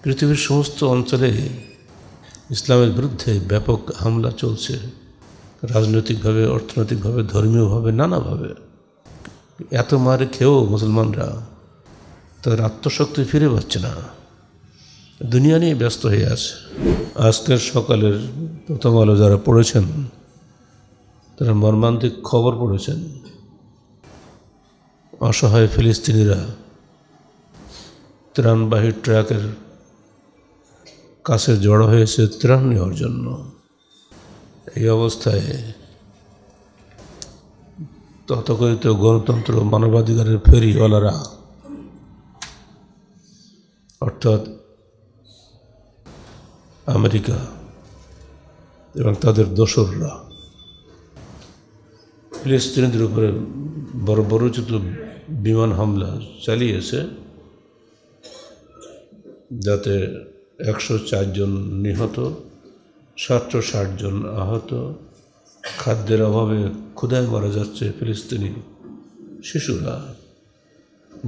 পৃথিবীর সমস্ত অঞ্চলে ইসলামের বিরুদ্ধে ব্যাপক হামলা চলছে, রাজনৈতিকভাবে, অর্থনৈতিকভাবে, ধর্মীয়ভাবে, নানাভাবে। এত মারে খেয়েও মুসলমানরা তাদের আত্মশক্তি ফিরে পাচ্ছে না, দুনিয়া নিয়ে ব্যস্ত হয়ে আছে। আজকের সকালের প্রথম আলো যারা পড়েছেন তারা মর্মান্তিক খবর পড়েছেন। অসহায় ফিলিস্তিনিরা ত্রাণবাহী ট্রাকের কাছে জড়ো হয়েছে ত্রাণ নেওয়ার জন্য। এই অবস্থায় তথাকথিত গণতন্ত্র মানবাধিকারের ফেরিওয়ালারা, অর্থাৎ আমেরিকা এবং তাদের দোসররা, ফিলিস্তিনিদের উপরে বর্বরোচিত বিমান হামলা চালিয়েছে, যাতে 104 জন নিহত, 760 জন আহত। খাদ্যের অভাবে ক্ষুধায় মারা যাচ্ছে ফিলিস্তিনি শিশুরা।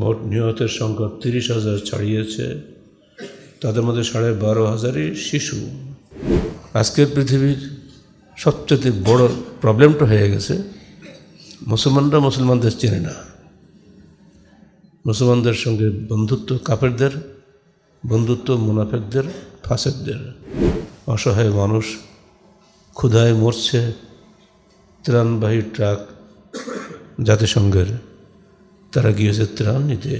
মোট নিহতের সংখ্যা 30,000 ছাড়িয়েছে, তাদের মধ্যে 12,500-ই শিশু। আজকের পৃথিবীর সবচেয়ে বড় প্রবলেমটা হয়ে গেছে, মুসলমানরা মুসলমানদের চেনে না। মুসলমানদের সঙ্গে বন্ধুত্ব কাফেরদের, বন্ধুত্ব মুনাফেকদের, ফাসেকদের। অসহায় মানুষ ক্ষুধায় মরছে। ত্রাণবাহী ট্রাক জাতিসংঘের, তারা গিয়েছে ত্রাণ নিতে,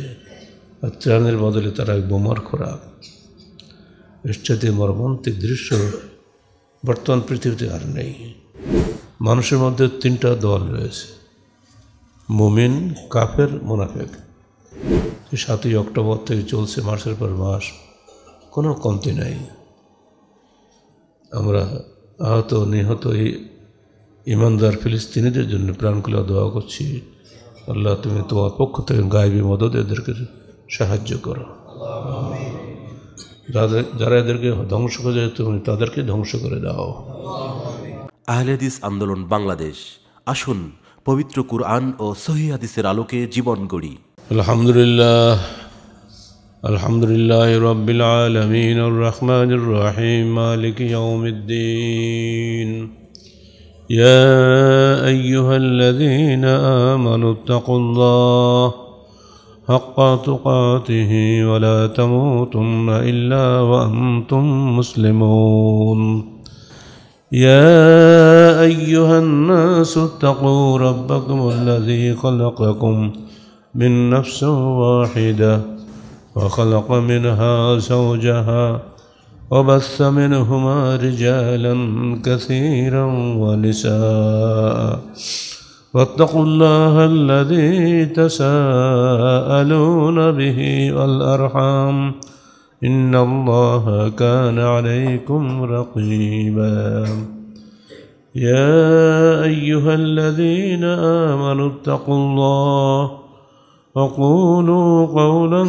আর ত্রাণের বদলে তারা বোমার খোরাক। এর চাইতে মর্মান্তিক দৃশ্য বর্তমান পৃথিবীতে আর নেই। মানুষের মধ্যে 3টা দল রয়েছে, মুমিন, কাফের, মুনাফেক। 7ই অক্টোবর থেকে চলছে মাসের পর মাস, কোনো কমতি নাই। আমরা আহত নিহত এই ইমানদার ফিলিস্তিনিদের জন্য প্রাণখোলা দোয়া করছি। আল্লাহ, তুমি তোমার পক্ষ থেকে গায়েবী মদদ এদেরকে সাহায্য করো। যারা এদেরকে ধ্বংস করে যায়, তুমি তাদেরকে ধ্বংস করে দাও। আহলে হাদিস আন্দোলন বাংলাদেশ, আসুন পবিত্র কুরআন ও সহিহ হাদিসের আলোকে জীবন গড়ি। আলহামদুলিল্লাহ, আলহামদুলিল্লাহ রাব্বিল আলামিন আর রহমানির রহিম মালিক ইয়াউমিদ্দিন। ইয়া আইয়ুহাল্লাযীনা আমানু তাকুল্লাহ হাক্কা তুকাতিহি ওয়া লা তামুতুন্না ইল্লা ওয়া আনতুম মুসলিমুন। يا أيها الناس اتقوا ربكم الذي خلقكم من نفس واحدة وخلق منها زوجها وبث منهما رجالا كثيرا ونساء واتقوا الله الذي تساءلون به والأرحام إن الله كان عليكم رقيبا. يا أيها الذين آمنوا اتقوا الله وقولوا قولا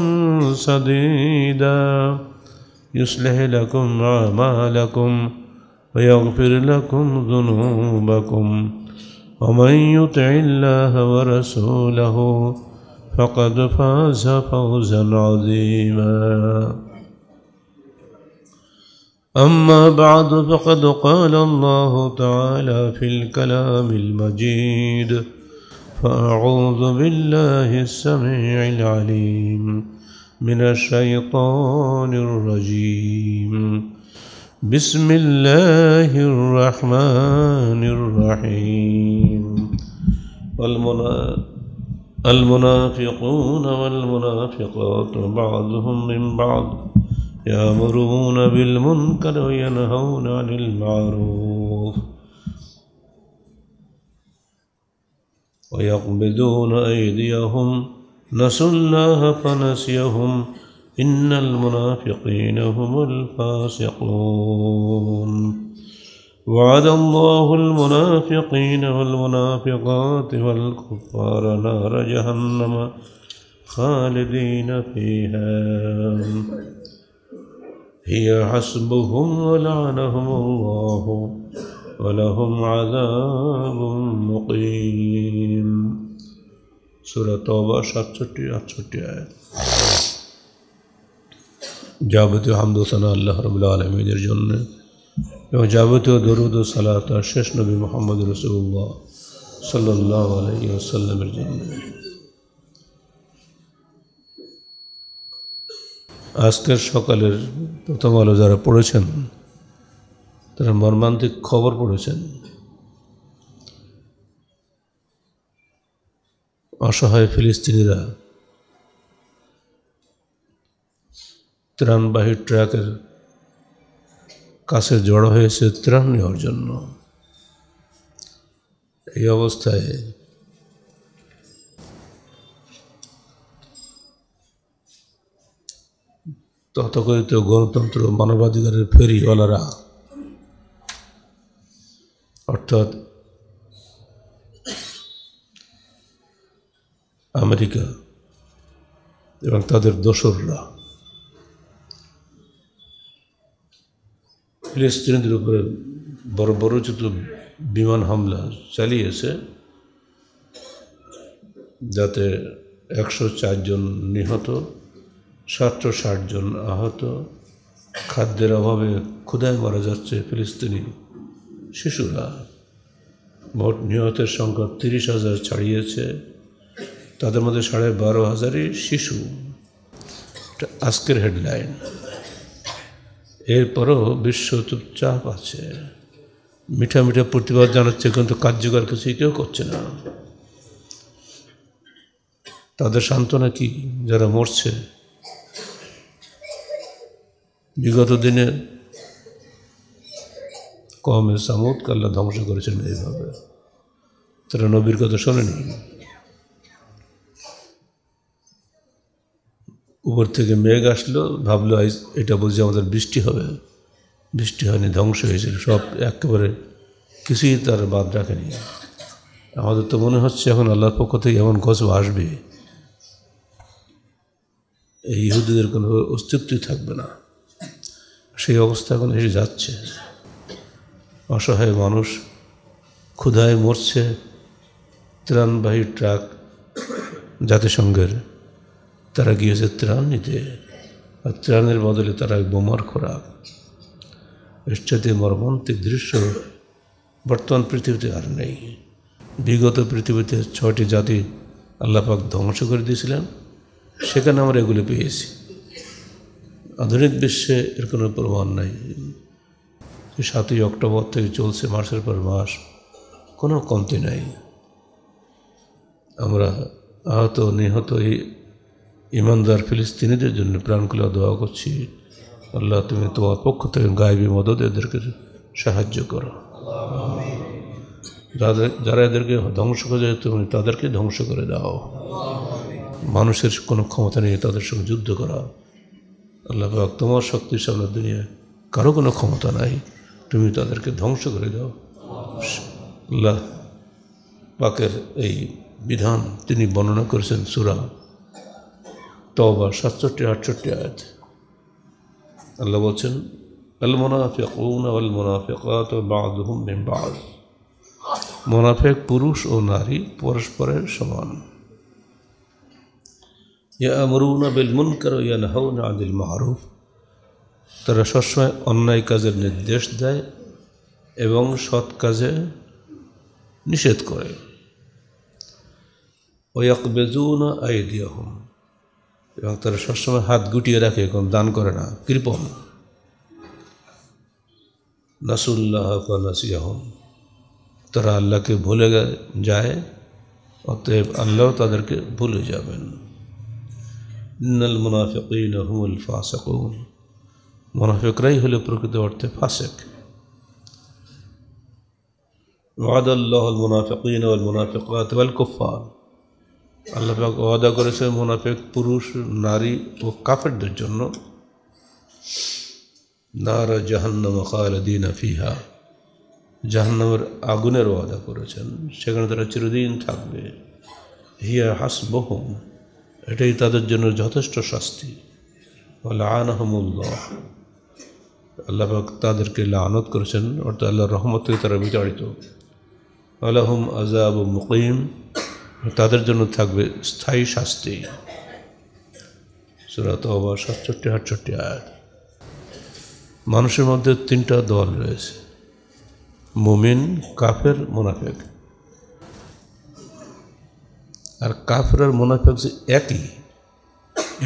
سديدا يصلح لكم أعمالكم ويغفر لكم ذنوبكم ومن يطع الله ورسوله فقد فاز فوزا عظيما. أما بعد فقد قال الله تعالى في الكلام المجيد: فأعوذ بالله السميع العليم من الشيطان الرجيم. بسم الله الرحمن الرحيم. المنافقون والمنافقات بعضهم من بعض يأمرون بالمنكر وينهون عن المعروف ويقبضون أيديهم نسوا الله فنسيهم إن المنافقين هم الفاسقون. وعد الله المنافقين والمنافقات والكفار نار جهنم خالدين فيها هي حسبهم ولعنهم الله ولهم عذاب مقيم. সূরা তওবা 67-68 আয়াত। যাবতীয় হামদ ও সানা আল্লাহ রাব্বুল আলামিনের জন্য এবং যাবতীয় দরুদ ও সালাত শেষ নবী মুহাম্মদ রাসূলুল্লাহ সাল্লাল্লাহু আলাইহি ওয়াসাল্লামের জন্য। আজকের সকালের প্রথম আলো যারা পড়েছেন তারা মর্মান্তিক খবর পড়েছেন। অসহায় ফিলিস্তিনিরা ত্রাণবাহী ট্রাকের কাছে জড়ো হয়েছে ত্রাণ নেওয়ার জন্য। এই অবস্থায় তথাকথিত গণতন্ত্র মানবাধিকারের ফেরিওয়ালারা অর্থাৎ আমেরিকা এবং তাদের দোসররা ফিলিস্তিনিদের উপরে বর্বরোচিত বিমান হামলা চালিয়েছে, যাতে 104 জন নিহত, 760 জন আহত। খাদ্যের অভাবে ক্ষুধায় মারা যাচ্ছে ফিলিস্তিনি শিশুরা। মোট নিহতের সংখ্যা 30,000 ছাড়িয়েছে, তাদের মধ্যে 12,500ই শিশু। আজকের হেডলাইন। এরপরও বিশ্ব চুপচাপ আছে, মিঠা মিঠা প্রতিবাদ জানাচ্ছে, কিন্তু কার্যকর কিছুই কেউ করছে না। তাদের সান্ত্বনা কি? যারা মরছে। বিগত দিনে কওমে সামুদকে আল্লাহ ধ্বংস করেছেন এইভাবে। তারা নবীর কথা শোনেনি। উপর থেকে মেঘ আসলো, ভাবলো এটা বুঝে আমাদের বৃষ্টি হবে। বৃষ্টি হয়নি, ধ্বংস হয়েছিল সব, একেবারে কিছুই তার বাদ রাখেনি। আমাদের তো মনে হচ্ছে এখন আল্লাহর পক্ষ থেকে এমন গজব আসবে, এই ইহুদিদের কোনো অস্তিত্বই থাকবে না। সেই অবস্থা এখন এসে যাচ্ছে। অসহায় মানুষ ক্ষুধায় মরছে। ত্রাণবাহী ট্রাক জাতিসংঘের, তারা গিয়েছে ত্রাণ নিতে, আর ত্রাণের বদলে তারা বোমার খোরাক। এর চাইতে মর্মান্তিক দৃশ্য বর্তমান পৃথিবীতে আর নেই। বিগত পৃথিবীতে 6টি জাতি আল্লাহ পাক ধ্বংস করে দিয়েছিলেন, সেখানে আমরা এগুলো পেয়েছি। আধুনিক বিশ্বে এর কোনো প্রমাণ নাই। 7ই অক্টোবর থেকে চলছে মাসের পর মাস, কোনো কমতি নাই। আমরা আহত নিহত এই ইমানদার ফিলিস্তিনিদের জন্য প্রাণখোলা দোয়া করছি। আল্লাহ, তুমি তোমার পক্ষ থেকে গায়েবী মদদ এদেরকে সাহায্য করো। যারা এদেরকে ধ্বংস করে যায়, তুমি তাদেরকে ধ্বংস করে দাও। মানুষের কোনো ক্ষমতা নেই তাদের সঙ্গে যুদ্ধ করা। আল্লাহ পাক, তোমার শক্তির সামনে দুনিয়ায় কারো কোনো ক্ষমতা নাই, তুমি তাদেরকে ধ্বংস করে দাও। আল্লাহ পাকের এই বিধান তিনি বর্ণনা করেছেন সূরা তওবা 67-68 আয়াত। আল্লাহ বলছেন, আল মুনাফিকুনা ওয়াল মুনাফিকাতু বা'দুহুম মিন বা'দ। মুনাফিক পুরুষ ও নারী পরস্পরের সমান। ইয়া'মুরুনা বিল মুনকার ওয়া ইয়ানহাউনা আনিল মা'রুফ। তারা সবসময় অন্যায় কাজের নির্দেশ দেয় এবং সৎ কাজে নিষেধ করে। ওয়া ইয়াকবিজুনা আইদিয়াহুম। এবং তারা সবসময় হাত গুটিয়ে রাখে, কোন দান করে না, কৃপণ। নাসুল্লাহ ফানাসিয়াহুম। তারা আল্লাহকে ভুলে যায়, অতএব আল্লাহ তাদেরকে ভুলে যাবেন। ইন্নাল মুনাফিকিনা হুমুল ফাসিকুন। মুনাফিকরাই হলো প্রকৃত অর্থে ফাসিক। ওয়াদাল্লাহুল মুনাফিকিনা ওয়াল মুনাফিকাত ওয়াল কুফফার। আল্লাহ পাক ওয়াদা করেছে মুনাফিক পুরুষ, নারী ও কাফেরদের জন্য নার জাহান্নাম খালিদিনা ফিহা। জাহান্নামের আগুনের ওয়াদা করেছেন, সেখানে তারা চিরদিন থাকবে। হিয়া হাসবুহুম। এটাই তাদের জন্য যথেষ্ট শাস্তি। লাআনাহুমুল্লাহ। আল্লাহ পাক তাদেরকে লানত করেছেন, অর্থাৎ আল্লাহর রহমত থেকে তারা বিতাড়িত। আলাহুম আযাবুম মুকিম। তাদের জন্য থাকবে স্থায়ী শাস্তি। সূরা তাওবা 67-68 আয়াত। মানুষের মধ্যে তিনটা দল রয়েছে, মুমিন, কাফের, মুনাফিক। আর কাফের আর মুনাফিক যে একই,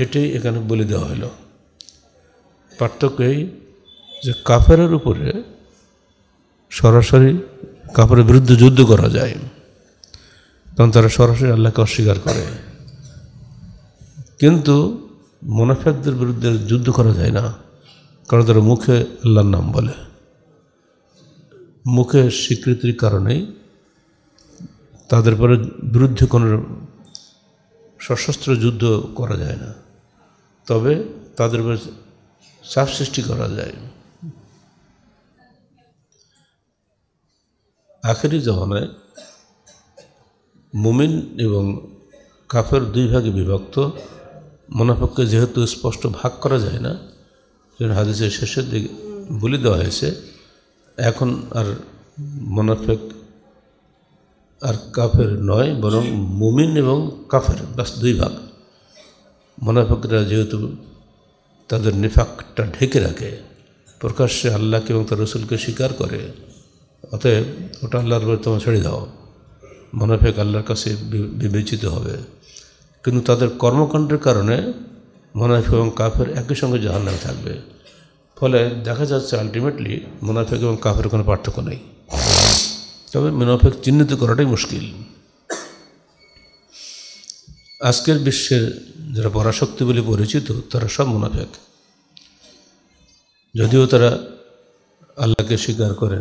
এটাই এখানে বলে দেওয়া হলো। পার্থক্য এই যে কাফেরের উপরে সরাসরি কাফেরের বিরুদ্ধে যুদ্ধ করা যায়, কারণ তারা সরাসরি আল্লাহকে অস্বীকার করে। কিন্তু মুনাফিকদের বিরুদ্ধে যুদ্ধ করা যায় না, কারণ তারা মুখে আল্লাহর নাম বলে। মুখে স্বীকৃতির কারণেই তাদের পরে বিরুদ্ধে কোনো সশস্ত্র যুদ্ধ করা যায় না, তবে তাদের উপরে চাপ সৃষ্টি করা যায়। আখেরি জামানায় মুমিন এবং কাফের দুই ভাগে বিভক্ত। মুনাফিককে যেহেতু স্পষ্ট ভাগ করা যায় না, হাদিসের শেষের দিকে বলে দেওয়া হয়েছে, এখন আর মুনাফিক আর কাফের নয়, বরং মুমিন এবং কাফের, বাস দুই ভাগ। মুনাফিকরা যেহেতু তাদের নিফাকটা ঢেকে রাখে, প্রকাশ্যে আল্লাহকে এবং তার রসুলকে স্বীকার করে, অতএব ওটা আল্লাহর উপর তোমার ছেড়ে দাও, মুনাফিক আল্লাহর কাছে বিবেচিত হবে। কিন্তু তাদের কর্মকাণ্ডের কারণে মুনাফিক এবং কাফের একই সঙ্গে জাহান্নামে থাকবে। ফলে দেখা যাচ্ছে আলটিমেটলি মুনাফিক এবং কাফের কোনো পার্থক্য নেই, তবে মুনাফিক চিহ্নিত করাটাই মুশকিল। আজকের বিশ্বের যারা পরাশক্তি বলে পরিচিত, তারা সব মুনাফিক। যদিও তারা আল্লাহকে স্বীকার করে,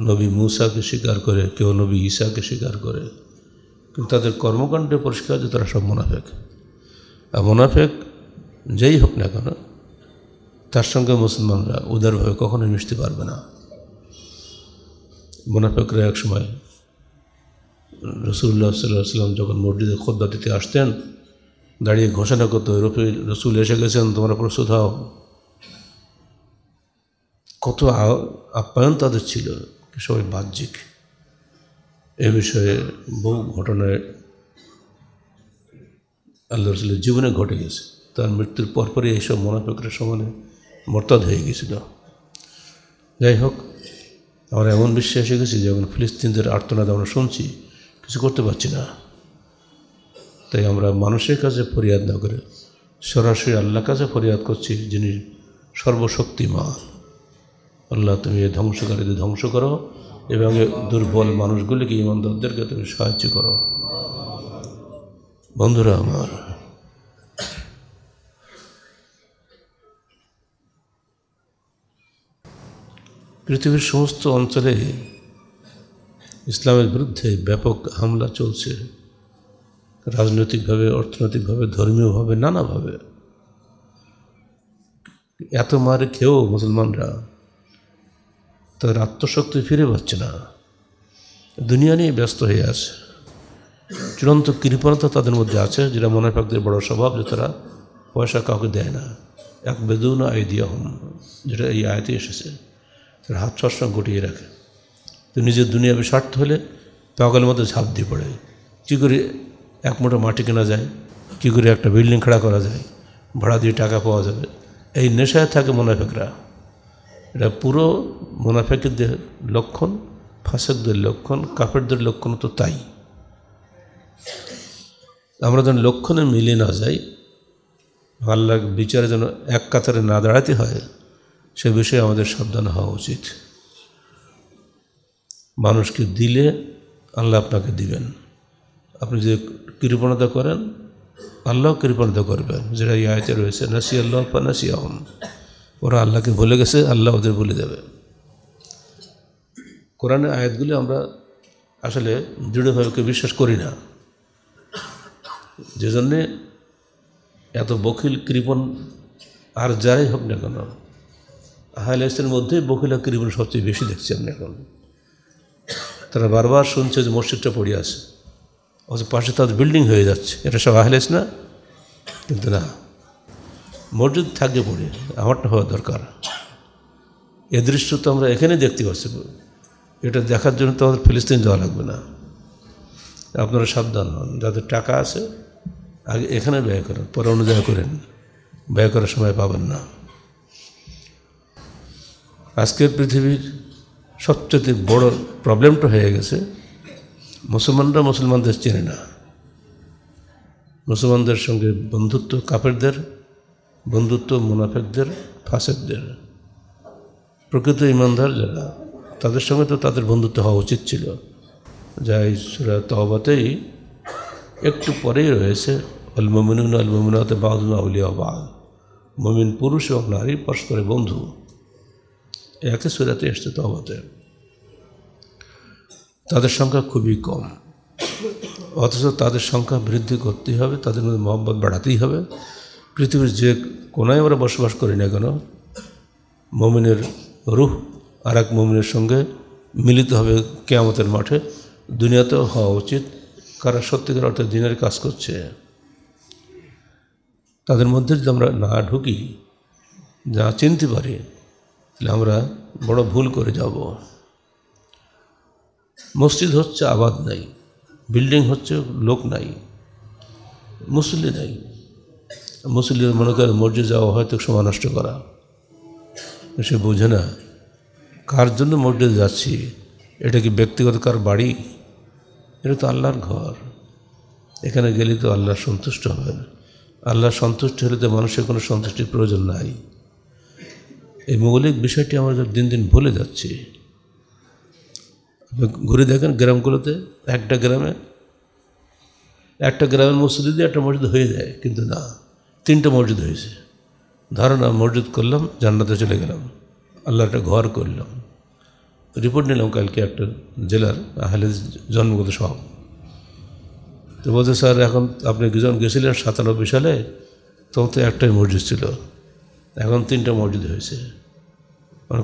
নবী মুসাকে স্বীকার করে, কেউ নবী ঈসাকে স্বীকার করে, কিন্তু তাদের কর্মকাণ্ডে পরিষ্কার যে তারা সব মুনাফিক। আর মুনাফিক যেই হোক না কেন, তার সঙ্গে মুসলমানরা উদারভাবে কখনোই মিশতে পারবে না। মুনাফিকরা এক সময় রাসূলুল্লাহ সাল্লাল্লাহু আলাইহি ওয়াসাল্লাম যখন মসজিদে খুতবা দিতে আসতেন, দাঁড়িয়ে ঘোষণা করতো, রসুল এসে গেছেন, তোমরা প্রস্তুত হও। কত আপ্যায়ন তাদের ছিল, সবাই বাহ্যিক। এ বিষয়ে বহু ঘটনায় আল্লাহ রসুলের জীবনে ঘটে গেছে। তার মৃত্যুর পরপরই এইসব মুনাফিকরা সমানে মোরতাদ হয়ে গেছিল। যাই হোক, আমরা এমন বিশ্বে এসে গেছি যখন ফিলিস্তিনদের আর্তনাদ আমরা শুনছি, কিছু করতে পারছি না। তাই আমরা মানুষের কাছে ফরিয়াদ না করে সরাসরি আল্লাহর কাছে ফরিয়াদ করছি, যিনি সর্বশক্তিমান। আল্লাহ, তুমি এই ধ্বংসকারীদের ধ্বংস করো এবং দুর্বল মানুষগুলিকে, ইমানদারদেরকে তুমি সাহায্য করো। বন্ধুরা আমার, পৃথিবীর সমস্ত অঞ্চলে ইসলামের বিরুদ্ধে ব্যাপক হামলা চলছে, রাজনৈতিকভাবে, অর্থনৈতিকভাবে, ধর্মীয়ভাবে, নানাভাবে। এত মারে খেয়েও মুসলমানরা তাদের আত্মশক্তি ফিরে পাচ্ছে না, দুনিয়া নিয়ে ব্যস্ত হয়ে আছে। চূড়ান্ত কৃপণতা তাদের মধ্যে আছে, যেটা মুনাফিকদের বড় স্বভাব, যে তারা পয়সা কাউকে দেয় না। এক বেদুনা আইদিয়াহুম, যেটা এই আয়াতে এসেছে, তারা হাত সবসময় গুটিয়ে রাখে। তো নিজের দুনিয়াবি স্বার্থ হলে পাগলের মধ্যে ঝাঁপ দিয়ে পড়ে, কী করে এক মুঠো মাটি কেনা যায়, কী করে একটা বিল্ডিং খাড়া করা যায়, ভাড়া দিয়ে টাকা পাওয়া যাবে, এই নেশায় থাকে মুনাফিকরা। এটা পুরো মুনাফিকদের লক্ষণ, ফাসিকদের লক্ষণ, কাফেরদের লক্ষণ তো তাই। আমরা যেন লক্ষণে মিলে না যাই, আল্লাহর বিচারে যেন এক কাতারে না দাঁড়াতে হয়, সে বিষয়ে আমাদের সাবধান হওয়া উচিত। মানুষকে দিলে আল্লাহ আপনাকে দিবেন। আপনি যে কৃপণতা করেন, আল্লাহ কৃপণতা করবেন, যেটা এই আয়াতে রয়েছে, নাসি আল্লাহ ফানাসিয়াহুম। ওরা আল্লাহকে ভুলে গেছে, আল্লাহ ওদের ভুলে দেবে। কোরআনের আয়াতগুলি আমরা আসলে দৃঢ়ভাবে বিশ্বাস করি না, যে জন্যে এত বখিল, কৃপণ আর যারাই হোক না কেন, আহলে হাদিসের মধ্যে বখিল আর কৃপণ সবচেয়ে বেশি দেখছি আপনি এখন। তারা বারবার শুনছে যে মসজিদটা পড়ে আছে, অথচ পাশে তাদের বিল্ডিং হয়ে যাচ্ছে, এটা সব আহলে হাদিস না? কিন্তু না, মসজিদ থাকবে পড়ে, আমারটা হওয়া দরকার। এ দৃশ্য তো আমরা এখানে দেখতে পাচ্ছি। এটা দেখার জন্য তো আমাদের ফিলিস্তিন যাওয়া লাগবে না। আপনারা সাবধান হন, যাদের টাকা আছে আগে এখানে ব্যয় করেন, পরে অন্য জায়গায় করেন, ব্যয় করার সময় পাবেন না। আজকের পৃথিবীর সবচেয়ে বড় প্রবলেমটা হয়ে গেছে, মুসলমানরা মুসলমানদের চেনে না। মুসলমানদের সঙ্গে বন্ধুত্ব কাফেরদের, বন্ধুত্ব মুনাফেকদের, ফাসেকদের। প্রকৃত ইমানদার যারা, তাদের সঙ্গে তো তাদের বন্ধুত্ব হওয়া উচিত ছিল। যা এই সূরা তাওবাতেই একটু পরেই রয়েছে, আল মুমিনুন আল মুমিনাত বা'দুহুম আউলিয়া বা'দ, মুমিন পুরুষ এবং নারী পরস্পরের বন্ধু। একই সূরাতে এসছে তাওবাতে। তাদের সংখ্যা খুবই কম, অথচ তাদের সংখ্যা বৃদ্ধি করতেই হবে, তাদের মধ্যে মহব্বত বাড়াতেই হবে। পৃথিবীর যে কোনায় আমরা বসবাস করি না কেন, মুমিনের রূহ আর এক মুমিনের সঙ্গে মিলিত হবে কিয়ামতের মাঠে। দুনিয়াতেও হওয়া উচিত, কারা সত্যিকার অর্থে দিনের কাজ করছে। তাদের মধ্যে যদি আমরা না ঢুকি, যা চিনতে পারি, তাহলে আমরা বড় ভুল করে যাব। মসজিদ হচ্ছে আবাদ নাই, বিল্ডিং হচ্ছে লোক নাই, মুসল্লি নাই। মুসল্লি মনে করে মসজিদ যাওয়া হয়তো সময় নষ্ট করা, সে বোঝে না কার জন্য মসজিদে যাচ্ছি। এটা কি ব্যক্তিগত কার বাড়ি? এটা তো আল্লাহর ঘর। এখানে গেলে তো আল্লাহ সন্তুষ্ট হবে না। আল্লাহ সন্তুষ্ট হলে তো মানুষের কোনো সন্তুষ্টির প্রয়োজন নাই। এই মৌলিক বিষয়টি আমরা দিন দিন ভুলে যাচ্ছি। ঘুরে দেখেন গ্রামগুলোতে, একটা গ্রামের মসজিদ দিয়ে একটা মসজিদ হয়ে যায়, কিন্তু না, 3টে মসজিদ হয়েছে। ধারণা মসজিদ করলাম, জান্নাতে চলে গেলাম, আল্লাহ একটা ঘর করলাম। রিপোর্ট নিলাম কালকে একটা জেলার আহলে জন্মগত সব, তো বলছে স্যার এখন আপনি যখন গেছিলেন 97 সালে, তখন তো একটাই মসজিদ ছিল, এখন 3টে মসজিদ হয়েছে।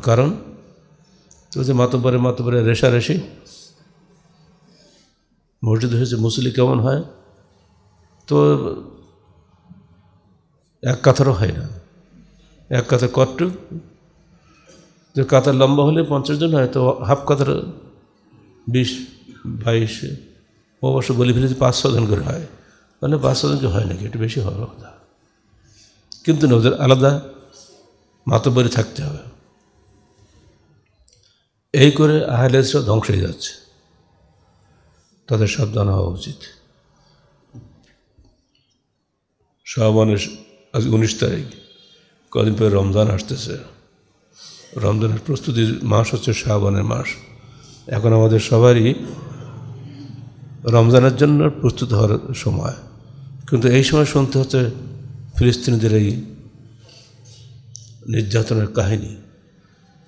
কারণ তো যে মাতব্বরে রেশারেশি মসজিদ হয়েছে। মুসল্লি কেমন হয়? তো এক কাতারও হয় না, এক কাতার কটটুক, যে কাতার লম্বা হলে 50 জন হয়, তো হাফ কাতার 20-22, অবশ্য বলে ফেলেছি 500 জন করে হয়। তাহলে 500 জনকে হয় নাকি? একটু বেশি হওয়ার কথা। কিন্তু না, ওদের আলাদা মাতব্বরি থাকতে হবে। এই করে আহলে হাদিসরা ধ্বংস হয়ে যাচ্ছে, তাদের সাবধান হওয়া উচিত। শাবানের আজ 19 তারিখ, কদিন পরে রমজান আসতেছে। রমজানের প্রস্তুতির মাস হচ্ছে শাবানের মাস। এখন আমাদের সবারই রমজানের জন্য প্রস্তুত হওয়ার সময়, কিন্তু এই সময় শুনতে হচ্ছে ফিলিস্তিনিদের এই নির্যাতনের কাহিনী।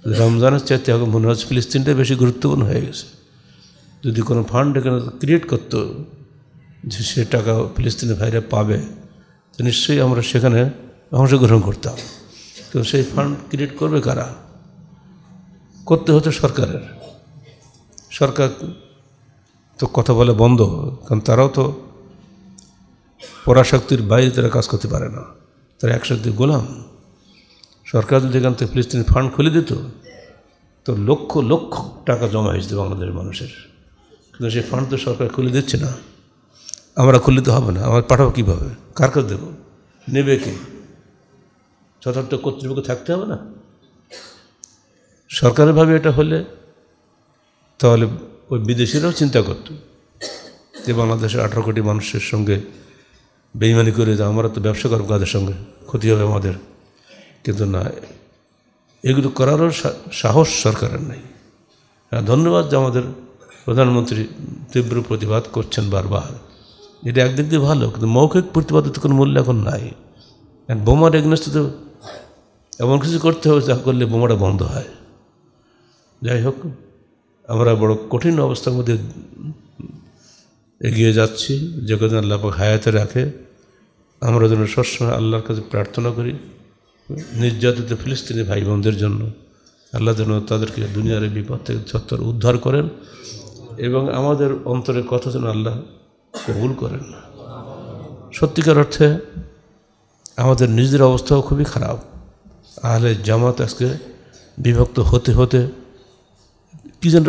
রমজানের চাইতে এখন মনে হচ্ছে ফিলিস্তিনটাই বেশি গুরুত্বপূর্ণ হয়ে গেছে। যদি কোনো ফান্ড এখানে ক্রিয়েট করতো যে সে টাকা ফিলিস্তিনের ভাইরা পাবে, তো নিশ্চয়ই আমরা সেখানে অংশগ্রহণ করতাম। কিন্তু সেই ফান্ড ক্রিয়েট করবে কারা? করতে হতো সরকারের। সরকার তো কথা বলে বন্ধ, কারণ তারাও তো পরাশক্তির বাইরে তারা কাজ করতে পারে না, তারা একসাথে গোলাম। সরকার যদি এখান থেকে ফিলিস্তিনি ফান্ড খুলে দিত, তো লক্ষ লক্ষ টাকা জমা হয়েছে বাংলাদেশের মানুষের। কিন্তু সেই ফান্ড তো সরকার খুলে দিচ্ছে না। আমরা খুলে তো হবে না, আমার পাঠাবো কীভাবে? কার কাছে দেবো? নেবে কে? যথার্থ কর্তৃপক্ষ থাকতে হবে না? সরকারিভাবে এটা হলে তাহলে ওই বিদেশিরাও চিন্তা করত যে বাংলাদেশের 18 কোটি মানুষের সঙ্গে বেইমানি করে যে আমরা তো ব্যবসা করবো, কাদের সঙ্গে ক্ষতি হবে আমাদের। কিন্তু না, এগুলো করারও সাহস সরকারের নেই। ধন্যবাদ যে আমাদের প্রধানমন্ত্রী তীব্র প্রতিবাদ করছেন বারবার, এটা একদিক দিয়ে ভালো, কিন্তু মৌখিক প্রতিবাদের তো কোনো মূল্য এখন নাই। বোমার এগনেস্টে তো এমন কিছু করতে হবে যা করলে বোমাটা বন্ধ হয়। যাই হোক, আমরা বড় কঠিন অবস্থার মধ্যে এগিয়ে যাচ্ছি। যে কদিন আল্লাহ পাক হায়াতে রাখে, আমরা যেন সবসময় আল্লাহর কাছে প্রার্থনা করি নির্যাতিত ফিলিস্তিনি ভাই বোনদের জন্য। আল্লাহ যেন তাদেরকে দুনিয়ার বিপদ থেকে সত্তর উদ্ধার করেন, এবং আমাদের অন্তরের কথা যেন আল্লাহ কবুল করেন। সত্যিকার অর্থে আমাদের নিজেদের অবস্থাও খুবই খারাপ। আহলে জামাত আজকে বিভক্ত হতে হতে কী যেন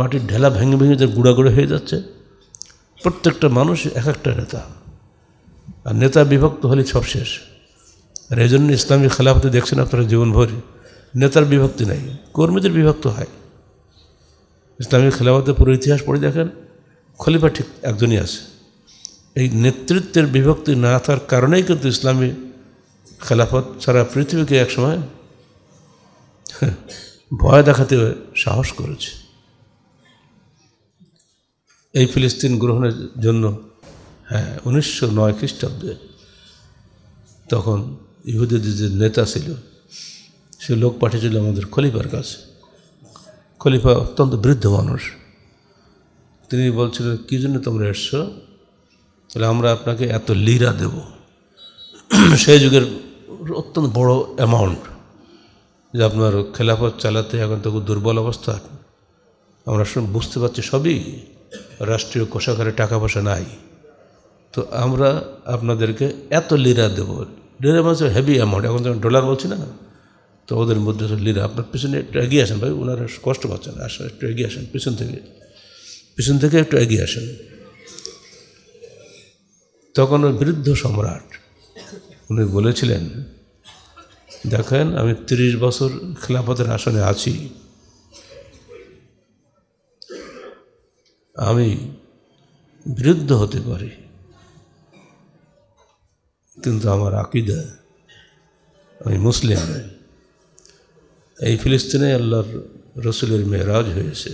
মাটির ঢেলা ভেঙে ভেঙে যে গুঁড়া গুঁড়ো হয়ে যাচ্ছে। প্রত্যেকটা মানুষ এক একটা নেতা, আর নেতা বিভক্ত হলে সব শেষ। আর এই জন্য ইসলামী খেলাফতে দেখছেন আপনারা জীবনভর নেতার বিভক্তি নাই, কর্মীদের বিভক্ত হয়। ইসলামী খেলাফতের পুরো ইতিহাস পড়ে দেখেন, খলিফা ঠিক একজনই আছে। এই নেতৃত্বের বিভক্তি না থাকার কারণেই কিন্তু ইসলামী খেলাফত সারা পৃথিবীকে একসময় ভয় দেখাতে সাহস করেছে। এই ফিলিস্তিন গ্রহণের জন্য 1909 খ্রিস্টাব্দে তখন ইহুদিদের যে নেতা ছিল সে লোক পাঠিয়েছিল আমাদের খলিফার কাছে। খলিফা অত্যন্ত বৃদ্ধ মানুষ, তিনি বলছিলেন কী জন্য তোমরা এসছো? তাহলে আমরা আপনাকে এত লিরা দেব। সেই যুগের অত্যন্ত বড় অ্যামাউন্ট, যে আপনার খেলাফত চালাতে এখন তো দুর্বল অবস্থা। আমরা বুঝতে পারছি সবই, রাষ্ট্রীয় কোষাগারে টাকা পয়সা নাই, তো আমরা আপনাদেরকে এত লিরা দেবো। লিরা মানে হেভি অ্যামাউন্ট, এখন যখন ডলার বলছি না, তো ওদের মধ্যে লিরা। আপনার পিছনে একটু এগিয়ে আসেন ভাই, ওনারা কষ্ট পাচ্ছেন, আসেন একটু এগিয়ে আসেন, পিছন থেকে একটু এগিয়ে আসেন। তখন ওই বৃদ্ধ সম্রাট উনি বলেছিলেন, দেখেন আমি 30 বছর খেলাফতের আসনে আছি, আমি বিরুদ্ধ হতে পারি, কিন্তু আমার আকীদা, আমি মুসলিম। এই ফিলিস্তিনে আল্লাহর রসুলের মেরাজ হয়েছে,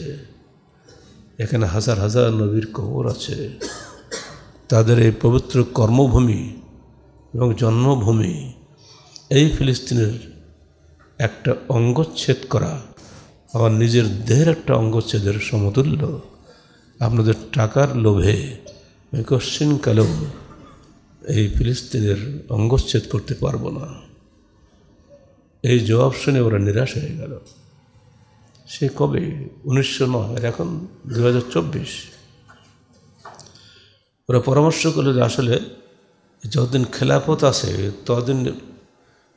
এখানে হাজার হাজার নবীর কবর আছে, তাদের এই পবিত্র কর্মভূমি এবং জন্মভূমি, এই ফিলিস্তিনের একটা অঙ্গচ্ছেদ করা আমার নিজের দেহের একটা অঙ্গচ্ছেদের সমতুল্য। আপনাদের টাকার লোভে কশ্চিনকালেও এই ফিলিস্তিনের অঙ্গচ্ছেদ করতে পারবো না। এই জবাব শুনে ওরা নিরাশ হয়ে গেল। সে কবে? 1909, আর এখন 2024। ওরা পরামর্শ করলো যে আসলে যতদিন খেলাফত আছে ততদিন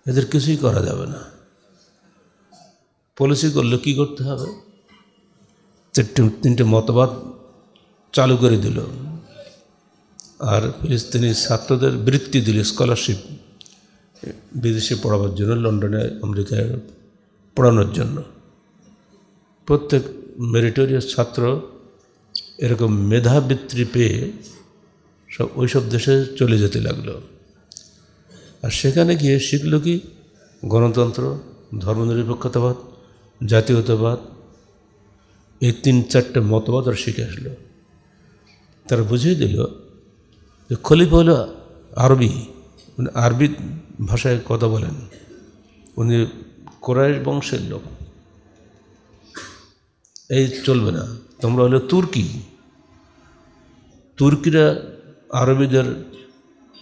এদের কিছুই করা যাবে না। পলিসি করলে কী করতে হবে? তিনটে মতবাদ চালু করে দিল, আর ফিলিস্তিনি ছাত্রদের বৃত্তি দিল, স্কলারশিপ, বিদেশে পড়াবার জন্য, লন্ডনে আমেরিকায় পড়ানোর জন্য। প্রত্যেক মেরিটোরিয়াস ছাত্র এরকম মেধাবৃত্তি পেয়ে ওইসব দেশে চলে যেতে লাগলো। আর সেখানে গিয়ে শিখল কি? গণতন্ত্র, ধর্মনিরপেক্ষতাবাদ, জাতীয়তাবাদ, এই 3-4টে মতবাদ আর শিখে আসলো। তারা বুঝিয়ে দিল যে খলিফা হলো আরবি, উনি আরবি ভাষায় কথা বলেন, উনি কোরাইশ বংশের লোক, এই চলবে না। তোমরা হলো তুর্কিরা আরবিদের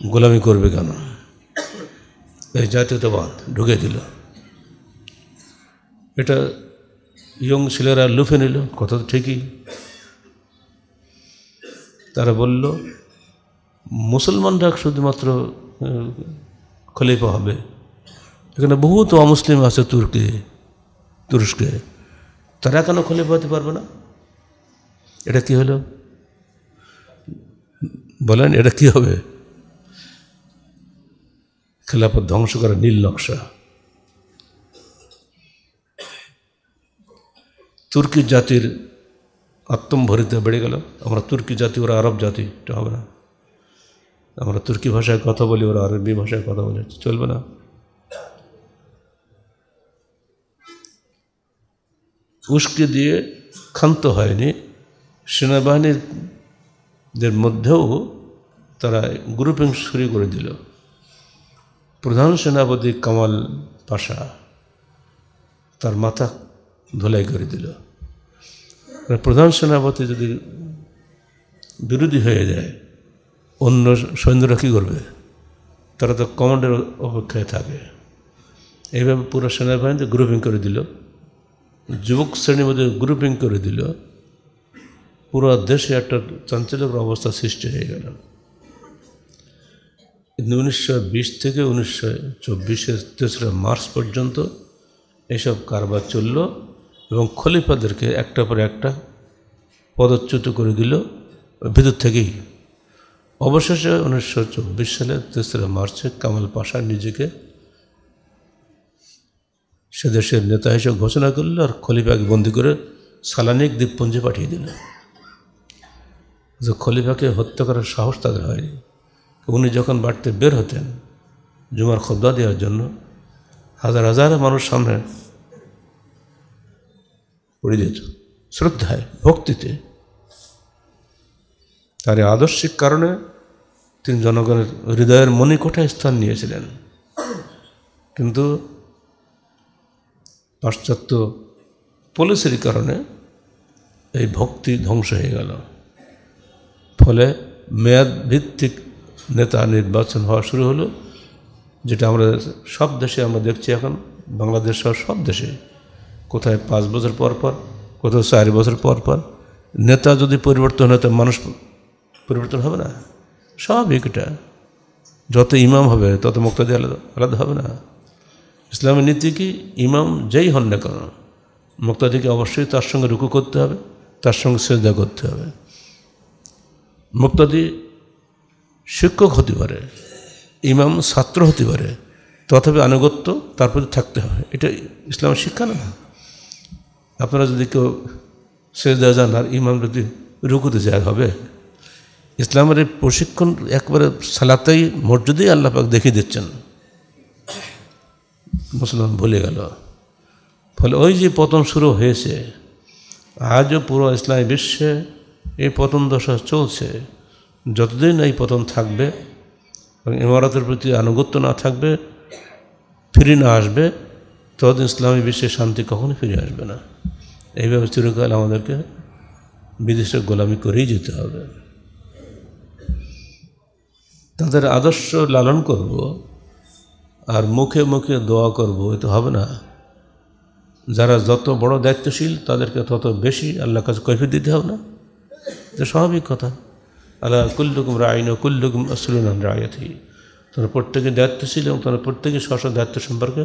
গোলামি করবে কেন? এই জাতীয়তাবাদ ঢুকে দিল। এটা ইয়ং ছেলেরা লুফে নিল, কথা তো ঠিকই। তারা বলল মুসলমানরা শুধুমাত্র খলিফা হবে, এখানে বহুত অমুসলিম আছে তুরস্কে, তারা কেন খলিফা হতে পারবে না? এটা কি হলো বলেন? এটা কি হবে? খেলাফত ধ্বংস করা নীল নকশা। তুর্কি জাতির আত্মম্ভরিতা বেড়ে গেল। আমরা তুর্কি জাতি, ওরা আরব জাতি, এটা হবে না। আমরা তুর্কি ভাষায় কথা বলি, ওরা আরবি ভাষায় কথা বলে, চলবে না। উস্কে দিয়ে ক্ষান্ত হয়নি। সেনাবাহিনীদের মধ্যেও তারা গ্রুপিং শুরু করে দিল। প্রধান সেনাপতি কামাল পাশা তার মাথা ধোলাই করে দিল। প্রধান সেনাপতি যদি বিরোধী হয়ে যায়, অন্য সৈন্যরা কী করবে? তারা তো কমান্ডের অপেক্ষায় থাকে। এইভাবে পুরো সেনাবাহিনীতে গ্রুপিং করে দিল, যুবক শ্রেণীর মধ্যে গ্রুপিং করে দিল। পুরো দেশে একটা চাঞ্চল্যকর অবস্থা সৃষ্টি হয়ে গেল। 1920 থেকে 1924-এর 3রা মার্চ পর্যন্ত এইসব কারবার চলল এবং খলিফাদেরকে একটা পর একটা পদচ্যুত করে দিল ভিতর থেকেই। অবশেষে 1924 সালে 3রা মার্চে কামাল পাশা নিজেকে সে দেশের নেতা হিসেবে ঘোষণা করল আর খলিফাকে বন্দি করে সালানিক দ্বীপপুঞ্জে পাঠিয়ে দিল। যে খলিফাকে হত্যা করার সাহস তাদের হয়নি। উনি যখন বাড়িতে বের হতেন জুমার খুতবা দেওয়ার জন্য, হাজার হাজার মানুষ সামনে পড়ে যেত শ্রদ্ধায়, ভক্তিতে। তার এই আদর্শিক কারণে তিনি জনগণের হৃদয়ের মণিকোঠায় স্থান নিয়েছিলেন। কিন্তু পাশ্চাত্য পলিসির কারণে এই ভক্তি ধ্বংস হয়ে গেল। ফলে মেয়াদ ভিত্তিক নেতা নির্বাচন হওয়া শুরু হলো, যেটা আমরা সব দেশে আমরা দেখছি এখন, বাংলাদেশ সহ সব দেশে, কোথায় 5 বছর পর পর, কোথাও 4 বছর পর পর। নেতা যদি পরিবর্তন হয় তো মানুষ পরিবর্তন হবে না, স্বাভাবিক এটা। যত ইমাম হবে তত মুক্তাদি আলাদা হবে না। ইসলামের নীতি কি, ইমাম যেই হন না কেন মুক্তাদিকে অবশ্যই তার সঙ্গে রুকু করতে হবে, তার সঙ্গে সেজদা করতে হবে। মুক্তাদি শিক্ষক হতে পারে, ইমাম ছাত্র হতে পারে, তথাপি আনুগত্য তার প্রতি থাকতে হবে। এটা ইসলামের শিক্ষা না। আপনারা যদি কেউ সেজদা যান আর ইমাম যদি রুকুতে যায় হবে? ইসলামের এই প্রশিক্ষণ একবারে সালাতেই মসজিদেই আল্লাহ পাক দেখিয়ে দিচ্ছেন, মুসলমান ভুলে গেল। ফলে ওই যে পতন শুরু হয়েছে, আজও পুরো ইসলামী বিশ্বে এই পতন দশা চলছে। যতদিন এই পতন থাকবে এবং ইমারতের প্রতি আনুগত্য না থাকবে, ফিরে না আসবে, ততদিন ইসলামী বিশ্বে শান্তি কখনো ফিরে আসবে না। এইভাবে চিরকাল আমাদেরকে বিদেশের গোলামি করেই যেতে হবে। তাদের আদর্শ লালন করব আর মুখে মুখে দোয়া করব, এ তো হবে না। যারা যত বড় দায়িত্বশীল তাদেরকে তত বেশি আল্লাহর কাছে কৈফিয়ত দিতে হবে না? এটা স্বাভাবিক কথা। আল্লাহ কুল্লুকুম রাইন ও কুল্লুকুম মাসউলুন আন রাইয়াতি। তোমরা প্রত্যেকে দায়িত্বশীল এবং তোমরা প্রত্যেকে স্ব দায়িত্ব সম্পর্কে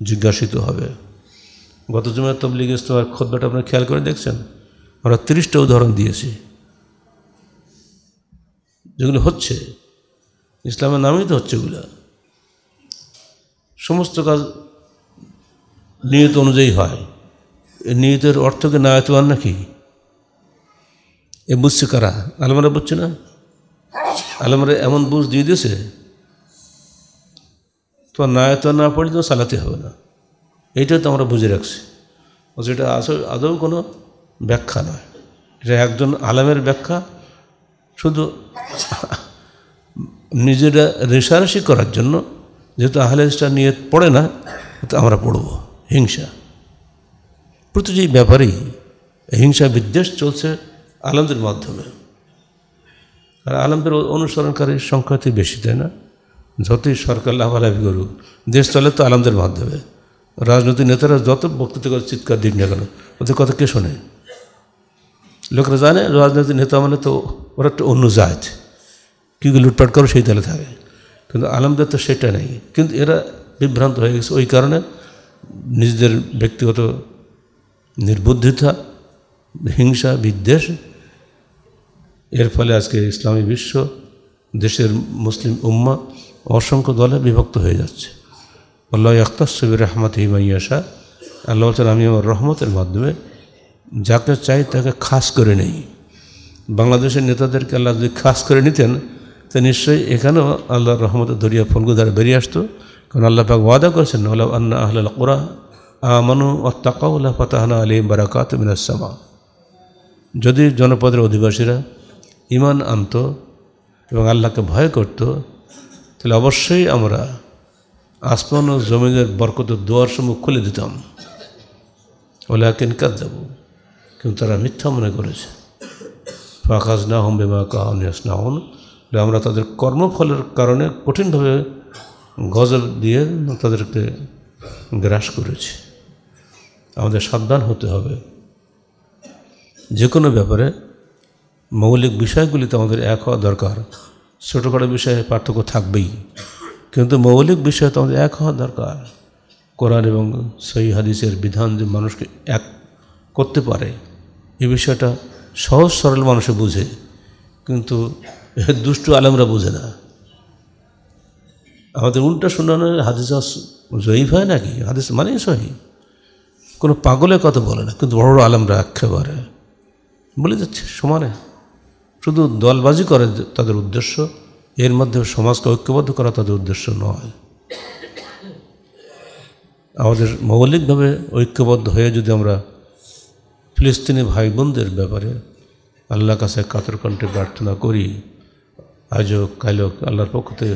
জিজ্ঞাসিত হবে। গত জুমার তাবলীগ ইজতেমার খুতবাটা আপনারা খেয়াল করে দেখছেন, আমরা 30টা উদাহরণ দিয়েছি যেগুলো হচ্ছে, ইসলামের নামেই তো হচ্ছে এগুলো। সমস্ত কাজ নিয়ত অনুযায়ী হয়। এই নিয়তের অর্থকে নায়াতওয়ান নাকি এ বুঝছে কারা? আলমারা বুঝছে না? আলমারা এমন বুঝ দিয়ে দিয়েছে, তোমার নায়াতওয়ান না পড়লে তো সালাতে হবে না। এইটাই তো আমরা বুঝে রাখছি। এটা আদৌ কোনো ব্যাখ্যা নয়, এটা একজন আলেমের ব্যাখ্যা। শুধু নিজেরা রেশারেশি করার জন্য, যেহেতু আহলে হাদিসটা নিয়ত পড়ে না, তো আমরা পড়ব। হিংসা প্রতিটি ব্যাপারেই হিংসা বিদ্বেষ চলছে আলেমদের মাধ্যমে। আর আলেমদের অনুসরণকারীর সংখ্যাতেই বেশি, তাই না? যতই সরকার লাফালাফি করুক, দেশ চলে তো আলেমদের মাধ্যমে। রাজনৈতিক নেতারা যত বক্তৃতা করে চিৎকার দিক না কেন, ওদের কথা কে শোনে? লোকেরা জানে রাজনৈতিক নেতা মানে তো ওরা একটা অন্য জাত, কী লুটপাট করে সেই তালে থাকে। কিন্তু আলেমদের তো সেটা নেই। কিন্তু এরা বিভ্রান্ত হয়ে গেছে ওই কারণে, নিজেদের ব্যক্তিগত নির্বুদ্ধিতা, হিংসা বিদ্বেষ, এর ফলে আজকে ইসলামী বিশ্ব, দেশের মুসলিম উম্মাহ অসংখ্য দলে বিভক্ত হয়ে যাচ্ছে। আল্লাহ ইয়াখতাসসু বিরহমাতিহি মান ইয়াশা। আল্লাহ তাআলা আমি আমার রহমতের মাধ্যমে যাকে চাই তাকে খাস করে নেই। বাংলাদেশের নেতাদেরকে আল্লাহ যদি খাস করে নিতেন, তো নিশ্চয়ই এখানেও আল্লাহর রহমতের দরিয়া ফলগুদার বেরিয়ে আসতো। কারণ আল্লাহ পাক ওয়াদা করেছেন, ওয়ালাউ আন্না আহলাল কুরা আমানু ওয়াত্তাকাউ লাফাতাহনা আলাইহিম বারাকাতুম মিনাস সামা। যদি জনপদের অধিবাসীরা ঈমান আনত এবং আল্লাহকে ভয় করত, তাহলে অবশ্যই আমরা আসমান ও জমিনের বরকতের দুয়ার সমূহ খুলে দিতাম। ওয়ালাকিন কাযযাবু, কিন্তু তারা মিথ্যা মনে করেছে। ফাআখাযনাহুম বিমা কানু ইয়াসনাউন, আমরা তাদের কর্মফলের কারণে কঠিনভাবে গজব দিয়ে তাদেরকে গ্রাস করেছি। আমাদের সাবধান হতে হবে। যে কোনো ব্যাপারে মৌলিক বিষয়গুলিতে আমাদের এক হওয়া দরকার। ছোটোখাটো বিষয়ে পার্থক্য থাকবেই, কিন্তু মৌলিক বিষয়ে তো আমাদের এক হওয়া দরকার। কোরআন এবং সহিহ হাদিসের বিধান যে মানুষকে এক করতে পারে, এই বিষয়টা সহজ সরল মানুষে বুঝে। কিন্তু দুষ্টু আলেমরা বোঝে না। আমাদের উল্টা শোনানো হাদিস জয়ীফ হয় নাকি, হাদিস মানেই সহি। কোনো পাগলের কথা বলে না, কিন্তু বড় বড় আলেমরা একেবারে বলে যাচ্ছে সমানে। শুধু দলবাজি করে তাদের উদ্দেশ্য, এর মধ্যে সমাজকে ঐক্যবদ্ধ করা তাদের উদ্দেশ্য নয়। আমাদের মৌলিকভাবে ঐক্যবদ্ধ হয়ে যদি আমরা ফিলিস্তিনি ভাই বোনদের ব্যাপারে আল্লাহর কাছে কাতর কণ্ঠে প্রার্থনা করি, আজও কালও আল্লাহর পক্ষ থেকে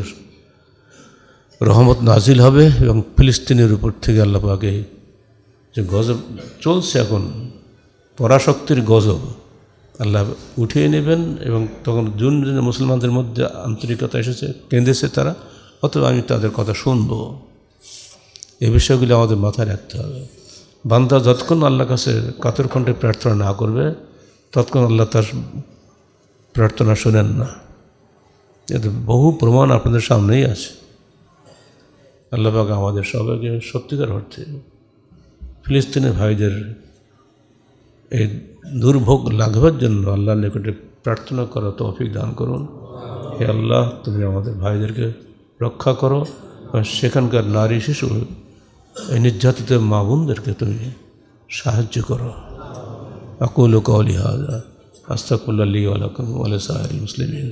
রহমত নাজিল হবে এবং ফিলিস্তিনের উপর থেকে আল্লাহ পাকে যে গজব চলছে এখন, পরাশক্তির গজব আল্লাহ উঠিয়ে নেবেন। এবং তখন জুন মুসলমানদের মধ্যে আন্তরিকতা এসেছে, কেঁদেছে তারা, অথবা আমি তাদের কথা শুনব। এই বিষয়গুলি আমাদের মাথায় রাখতে হবে। বান্দা যতক্ষণ আল্লাহর কাছে কাতর কণ্ঠে প্রার্থনা না করবে, ততক্ষণ আল্লাহ তার প্রার্থনা শোনেন না। এতে বহু প্রমাণ আপনাদের সামনেই আছে। আল্লাহ পাক আমাদের সবাইকে সত্যিকার অর্থে ফিলিস্তিনের ভাইদের এই দুর্ভোগ লাঘবের জন্য আল্লাহর নিকটে প্রার্থনা করা তৌফিক দান করুন। হে আল্লাহ, তুমি আমাদের ভাইদেরকে রক্ষা করো, সেখানকার নারী শিশু এই নির্যাতিত মা বোনদেরকে তুমি সাহায্য করো। আকুলু কওলি হাযা আস্তাগফিরুল্লাহ লি ওয়া লাকুম ওয়া লিসাইরিল মুসলিমিন।